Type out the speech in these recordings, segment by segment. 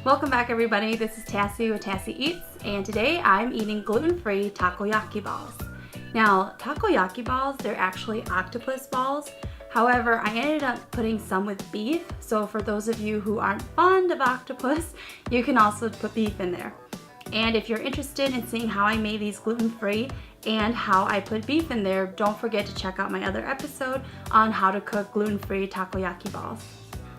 Welcome back everybody, this is Tassie with Tassie Eats, and today I'm eating gluten-free takoyaki balls. Now, takoyaki balls, they're actually octopus balls. However, I ended up putting some with beef, so for those of you who aren't fond of octopus, you can also put beef in there. And if you're interested in seeing how I made these gluten-free and how I put beef in there, don't forget to check out my other episode on how to cook gluten-free takoyaki balls.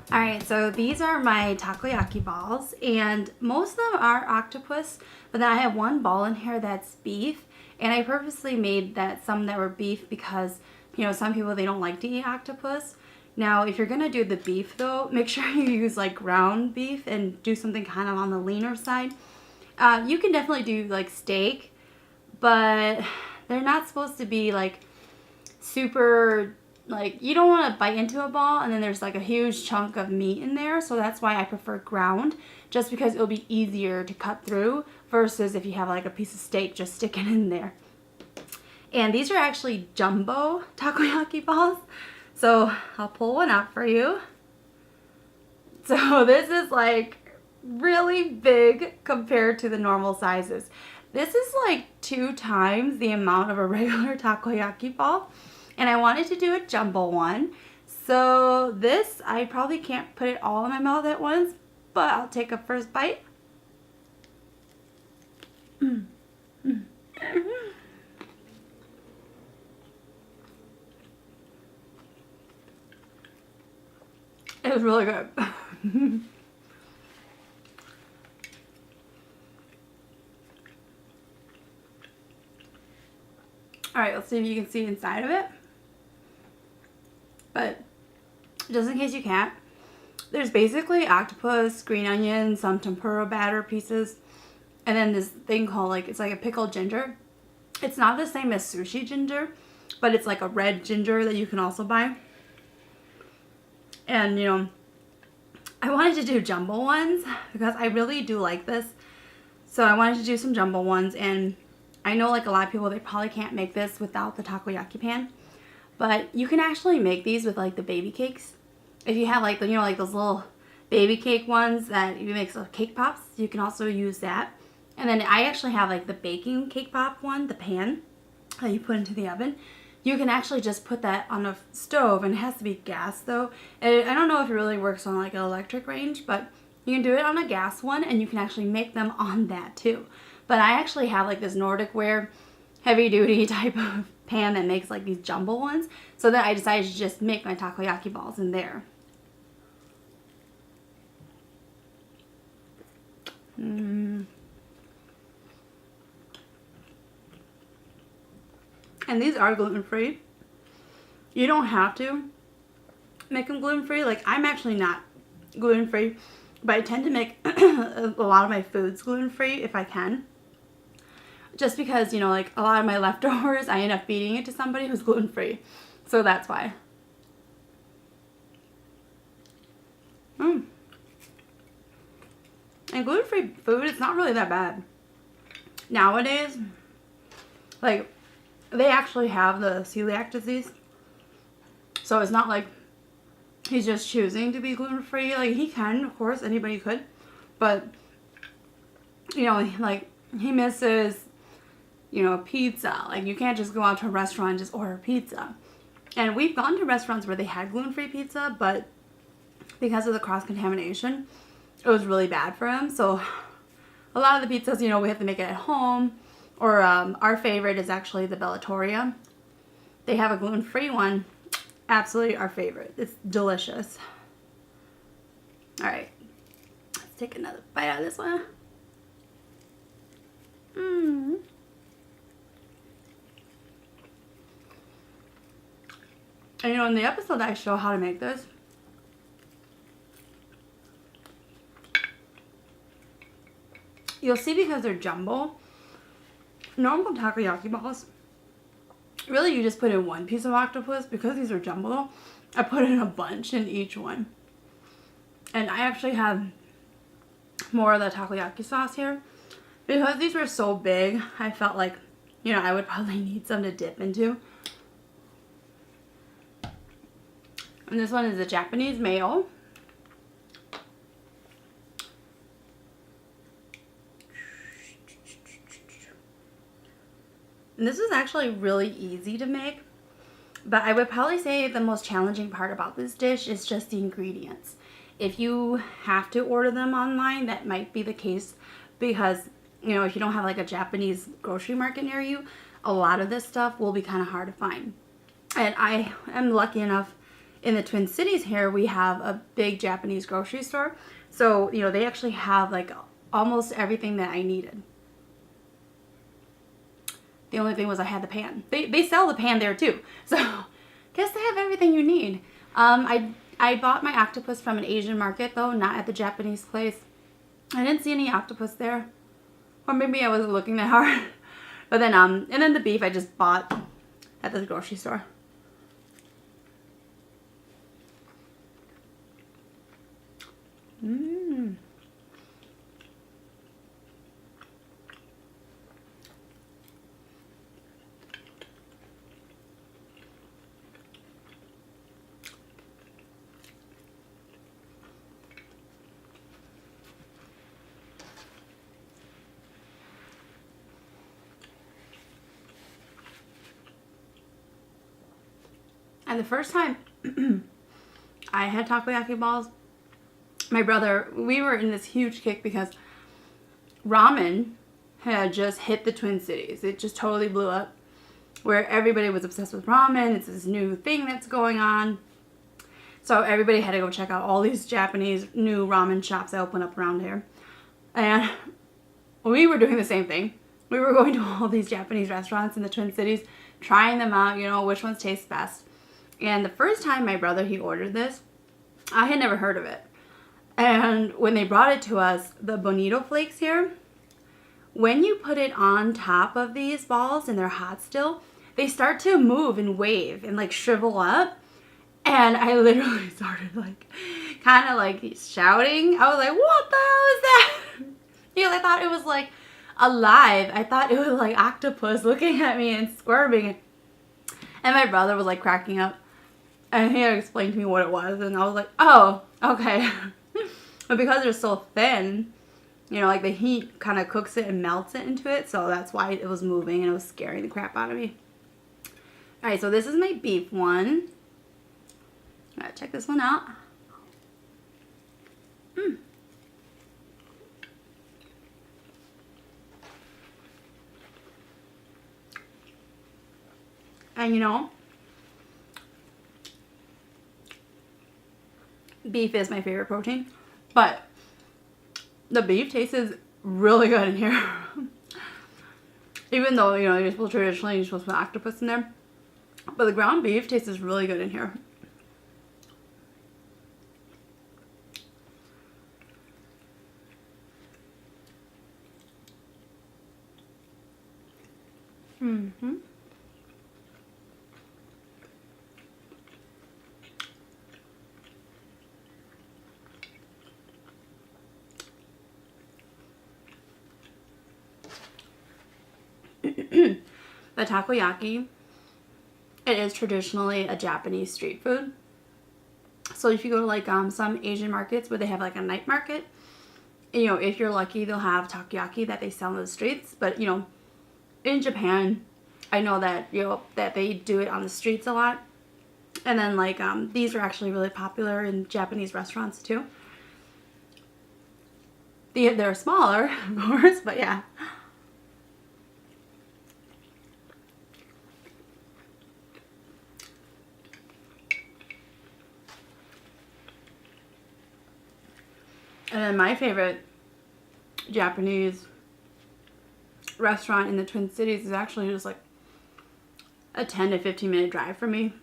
Alright, so these are my takoyaki balls, and most of them are octopus, but then I have one ball in here that's beef, and I purposely made some that were beef because, you know, some people, they don't like to eat octopus. Now, if you're going to do the beef though, make sure you use like ground beef and do something kind of on the leaner side. You can definitely do like steak, but they're not supposed to be like super, like, you don't want to bite into a ball and then there's like a huge chunk of meat in there, so that's why I prefer ground, just because it'll be easier to cut through versus if you have like a piece of steak just sticking in there. And these are actually jumbo takoyaki balls, so I'll pull one out for you. So this is like really big compared to the normal sizes. This is like 2 times the amount of a regular takoyaki ball. And I wanted to do a jumbo one, so this, I probably can't put it all in my mouth at once, but I'll take a first bite. It was really good. Alright, let's see if you can see inside of it. But just in case you can't, there's basically octopus, green onion, some tempura batter pieces, and then this thing called, like, it's like a pickled ginger. It's not the same as sushi ginger, but it's like a red ginger that you can also buy. And, you know, I wanted to do jumbo ones because I really do like this. So I wanted to do some jumbo ones, and I know like a lot of people, they probably can't make this without the takoyaki pan. But you can actually make these with like the baby cakes. If you have like, you know, like those little baby cake ones that you make cake pops, you can also use that. And then I actually have like the baking cake pop one, the pan that you put into the oven. You can actually just put that on a stove, and it has to be gas though. And I don't know if it really works on like an electric range, but you can do it on a gas one, and you can actually make them on that too. But I actually have like this Nordic ware heavy duty type of pan that makes like these jumbo ones, so that I decided to just make my takoyaki balls in there. And these are gluten-free. You don't have to make them gluten-free. Like, I'm actually not gluten-free, but I tend to make a lot of my foods gluten-free if I can. Just because, you know, like a lot of my leftovers, I end up feeding it to somebody who's gluten-free. So that's why. And gluten-free food, it's not really that bad. Nowadays, like, they actually have the celiac disease. So it's not like he's just choosing to be gluten-free. Like, he can, of course, anybody could. But, you know, like, he misses, you know, pizza. Like, you can't just go out to a restaurant and just order pizza. And we've gone to restaurants where they had gluten-free pizza, but because of the cross-contamination, it was really bad for him. So a lot of the pizzas, you know, we have to make it at home. Or our favorite is actually the Bellatoria. They have a gluten-free one. Absolutely our favorite. It's delicious. Alright, let's take another bite out of this one. And you know, in the episode I show how to make this, you'll see, because they're jumbo, normal takoyaki balls, really you just put in one piece of octopus. Because these are jumbo, I put in a bunch in each one. And I actually have more of the takoyaki sauce here. Because these were so big, I felt like, you know, I would probably need some to dip into. And this one is a Japanese mayo. And this is actually really easy to make, but I would probably say the most challenging part about this dish is just the ingredients. If you have to order them online, that might be the case because, you know, if you don't have like a Japanese grocery market near you, a lot of this stuff will be kind of hard to find. And I am lucky enough in the Twin Cities here, we have a big Japanese grocery store. So, you know, they actually have like almost everything that I needed. The only thing was I had the pan. They sell the pan there too. So, guess they have everything you need. I bought my octopus from an Asian market though, not at the Japanese place. I didn't see any octopus there. Or maybe I wasn't looking that hard. But then, and then the beef I just bought at the grocery store. Mmm. And the first time I had takoyaki balls, my brother, we were in this huge kick because ramen had just hit the Twin Cities. It just totally blew up where everybody was obsessed with ramen. It's this new thing that's going on. So everybody had to go check out all these Japanese new ramen shops that open up around here. And we were doing the same thing. We were going to all these Japanese restaurants in the Twin Cities, trying them out, you know, which ones taste best. And the first time my brother, he ordered this, I had never heard of it. And when they brought it to us, the bonito flakes here, when you put it on top of these balls and they're hot still, they start to move and wave and like shrivel up. And I literally started like, kind of like shouting. I was like, what the hell is that? You know, I thought it was like alive. I thought it was like octopus looking at me and squirming. And my brother was like cracking up. And he had to explain to me what it was. And I was like, oh, okay. But because they're so thin, you know, like the heat kind of cooks it and melts it into it. So that's why it was moving and it was scaring the crap out of me. Alright, so this is my beef one. Alright, check this one out. Mmm. And you know, beef is my favorite protein, but the beef tastes really good in here. Even though, you know, you're supposed to put octopus in there, but the ground beef tastes really good in here. Mm-hmm. The takoyaki, it is traditionally a Japanese street food. So if you go to like some Asian markets where they have like a night market, you know, if you're lucky, they'll have takoyaki that they sell in the streets. But, you know, in Japan, I know that, you know, that they do it on the streets a lot. And then like these are actually really popular in Japanese restaurants too. They're smaller, of course, but yeah. And then my favorite Japanese restaurant in the Twin Cities is actually just like a 10 to 15 minute drive for me.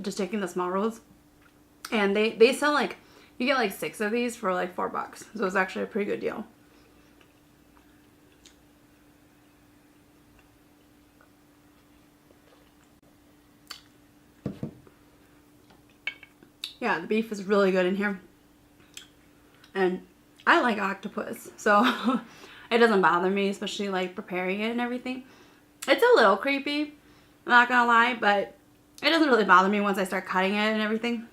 Just taking the small roads. And they sell like, you get like 6 of these for like $4. So it's actually a pretty good deal. Yeah, the beef is really good in here. And I like octopus, so it doesn't bother me, especially like preparing it and everything. It's a little creepy, I'm not gonna lie, but it doesn't really bother me once I start cutting it and everything.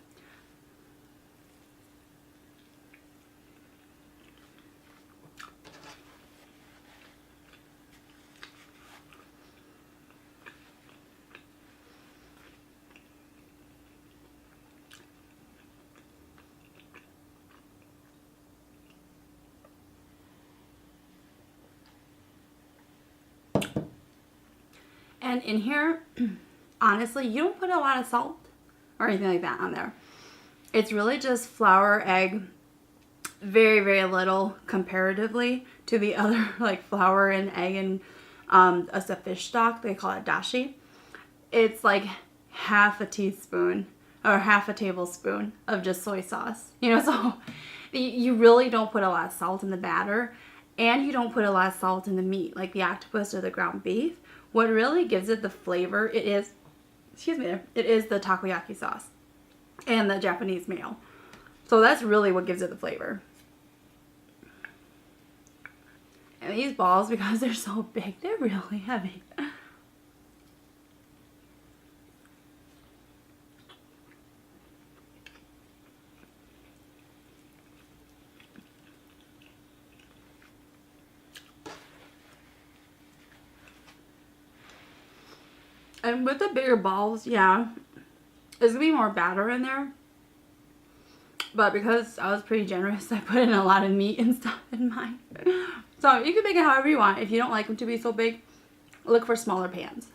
And in here, honestly, you don't put a lot of salt or anything like that on there. It's really just flour, egg, very, very little comparatively to the other like flour and egg and as a fish stock. They call it dashi. It's like half a teaspoon or half a tablespoon of just soy sauce. You know, so you really don't put a lot of salt in the batter, and you don't put a lot of salt in the meat, like the octopus or the ground beef. What really gives it the flavor, it is the takoyaki sauce and the Japanese mayo. So that's really what gives it the flavor. And these balls, because they're so big, they're really heavy. And with the bigger balls, yeah, there's going to be more batter in there. But because I was pretty generous, I put in a lot of meat and stuff in mine. So you can make it however you want. If you don't like them to be so big, look for smaller pans.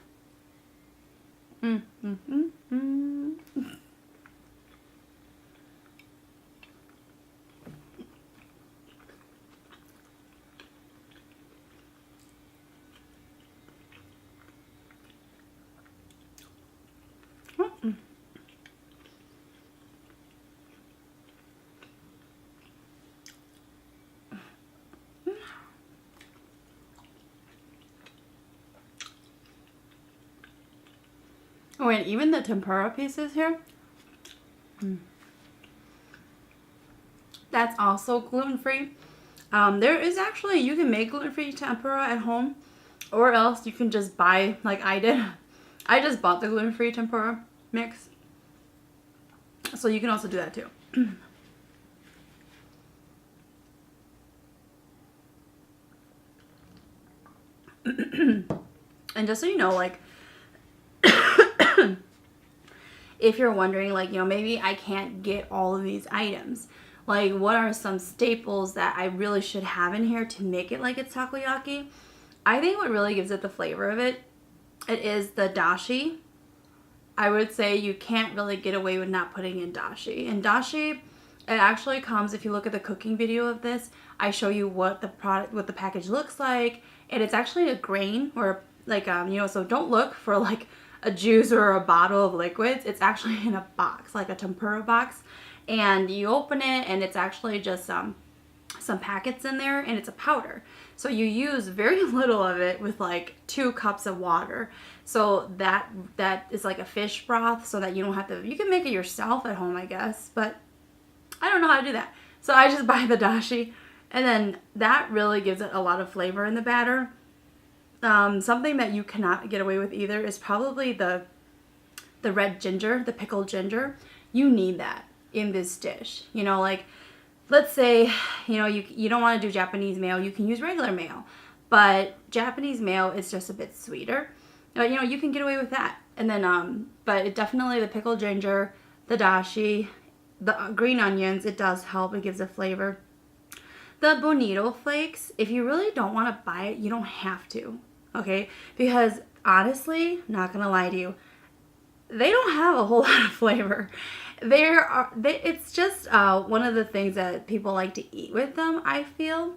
Oh, and even the tempura pieces here, that's also gluten-free. There is actually, you can make gluten-free tempura at home, or else you can just buy, like I did. I just bought the gluten-free tempura mix. So you can also do that too. And just so you know, like, if you're wondering, like, you know, maybe I can't get all of these items, like, what are some staples that I really should have in here to make it like it's takoyaki? I think what really gives it the flavor of it is the dashi. I would say you can't really get away with not putting in dashi. And dashi, it actually comes, if you look at the cooking video of this, I show you what the package looks like, and it's actually a grain, or like, you know, so don't look for like a juice or a bottle of liquids. It's actually in a box, like a tempura box, and you open it and it's actually just some packets in there, and it's a powder. So you use very little of it with like 2 cups of water. So that is like a fish broth, so that you don't have to, you can make it yourself at home, I guess, but I don't know how to do that. So I just buy the dashi, and then that really gives it a lot of flavor in the batter. Something that you cannot get away with either is probably the red ginger, the pickled ginger. You need that in this dish. You know, like, let's say, you know, you don't want to do Japanese mayo, you can use regular mayo. But Japanese mayo is just a bit sweeter. But, you know, you can get away with that. And then, but it definitely, the pickled ginger, the dashi, the green onions, it does help. It gives a flavor. The bonito flakes, if you really don't want to buy it, you don't have to. Okay, because honestly, not gonna lie to you, they don't have a whole lot of flavor. It's just one of the things that people like to eat with them, I feel.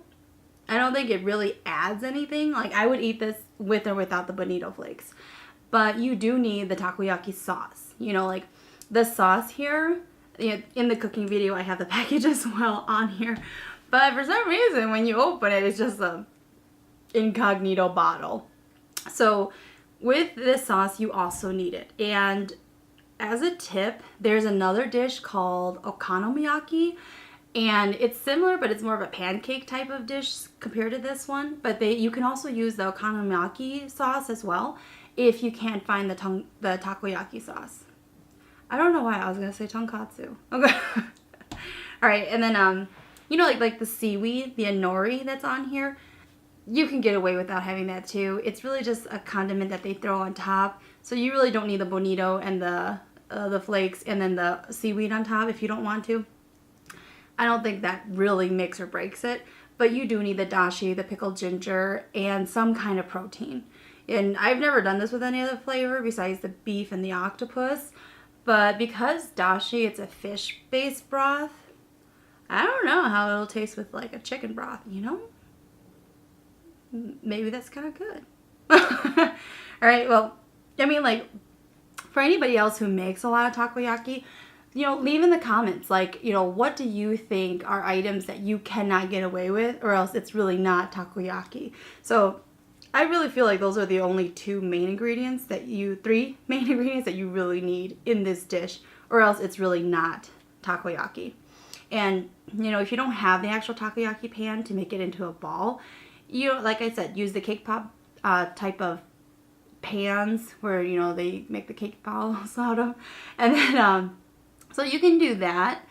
I don't think it really adds anything. Like, I would eat this with or without the bonito flakes. But you do need the takoyaki sauce. You know, like the sauce here, in the cooking video, I have the package as well on here. But for some reason, when you open it, it's just a incognito bottle. So with this sauce, you also need it. And as a tip, there's another dish called okonomiyaki, and it's similar, but it's more of a pancake type of dish compared to this one. But you can also use the okonomiyaki sauce as well if you can't find the takoyaki sauce. I don't know why I was gonna say tonkatsu. Okay. All right, and then you know, like the seaweed, the nori that's on here, you can get away without having that too. It's really just a condiment that they throw on top. So you really don't need the bonito and the flakes and then the seaweed on top if you don't want to. I don't think that really makes or breaks it. But you do need the dashi, the pickled ginger, and some kind of protein. And I've never done this with any other flavor besides the beef and the octopus. But because dashi, it's a fish-based broth, I don't know how it'll taste with like a chicken broth, you know? Maybe that's kind of good. Alright, well, I mean, like, for anybody else who makes a lot of takoyaki, you know, leave in the comments, like, you know, what do you think are items that you cannot get away with, or else it's really not takoyaki. So I really feel like those are the only three main ingredients that you really need in this dish, or else it's really not takoyaki. And, you know, if you don't have the actual takoyaki pan to make it into a ball, you know, like I said, use the cake pop type of pans where, you know, they make the cake balls out of. And then, so you can do that.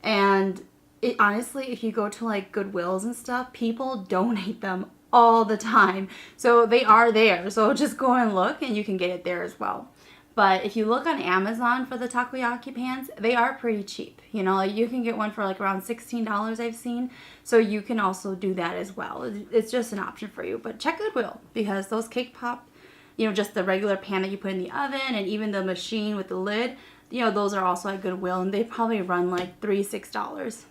And it, honestly, if you go to like Goodwills and stuff, people donate them all the time. So they are there. So just go and look and you can get it there as well. But if you look on Amazon for the takoyaki pans, they are pretty cheap. You know, like you can get one for like around $16 I've seen. So you can also do that as well. It's just an option for you. But check Goodwill, because those cake pop, you know, just the regular pan that you put in the oven and even the machine with the lid, you know, those are also at Goodwill and they probably run like $6.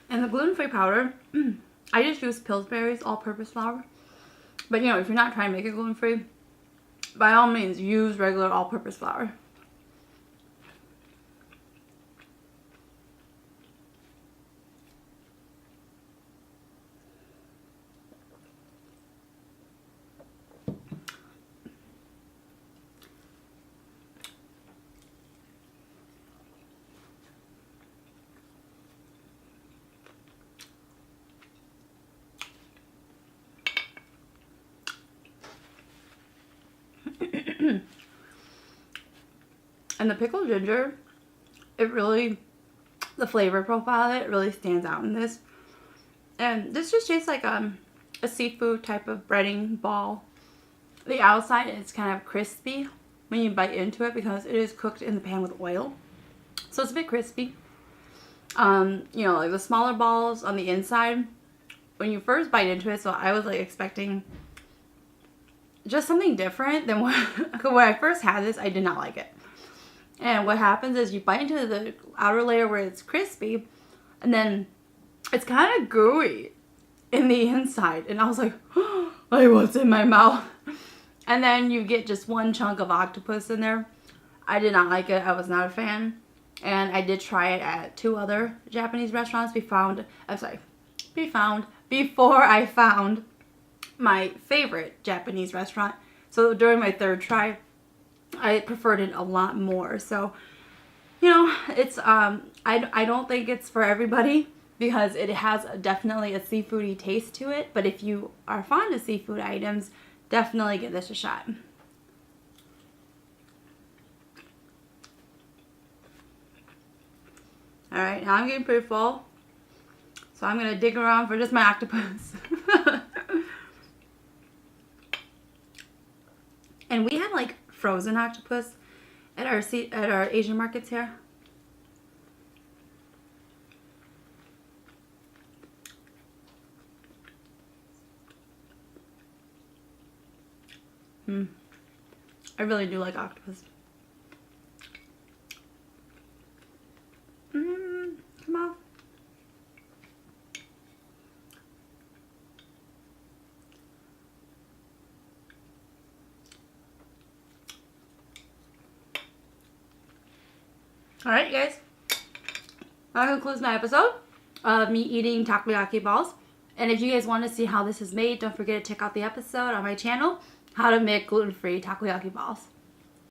And the gluten-free powder, I just use Pillsbury's all-purpose flour. But, you know, if you're not trying to make it gluten-free, by all means, use regular all-purpose flour. And the pickled ginger, it really, the flavor profile of it really stands out in this. And this just tastes like a seafood type of breading ball. The outside is kind of crispy when you bite into it because it is cooked in the pan with oil. So it's a bit crispy. You know, like the smaller balls on the inside, when you first bite into it, so I was like expecting just something different than when I first had this, I did not like it. And what happens is you bite into the outer layer where it's crispy, and then it's kind of gooey in the inside. And I was like, oh, like, what's in my mouth? And then you get just one chunk of octopus in there. I did not like it. I was not a fan. And I did try it at 2 other Japanese restaurants before I found my favorite Japanese restaurant. So during my 3rd try, I preferred it a lot more. So, you know, it's I don't think it's for everybody because it has definitely a seafoody taste to it. But if you are fond of seafood items, definitely give this a shot. Alright, now I'm getting pretty full. So I'm going to dig around for just my octopus. And we had like frozen octopus at our Asian markets here. I really do like octopus. Come on. Alright, guys. That concludes my episode of me eating takoyaki balls. And if you guys want to see how this is made, don't forget to check out the episode on my channel, How to Make Gluten-Free Takoyaki Balls.